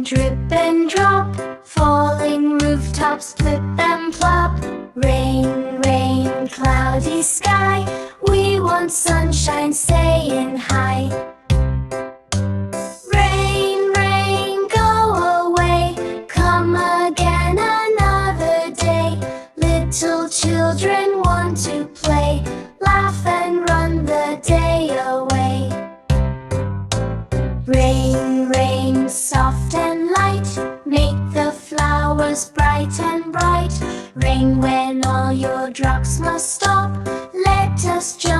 drip and drop, falling rooftops, flip and plop. Rain, rain, cloudy sky, we want sunshine, saying hi. Rain, rain, go away, come again another day. Little children want to play, laugh and run the day away. Rain, rain, soft and light, make the flowers bright and bright. Rain when all your drops must stop, let us just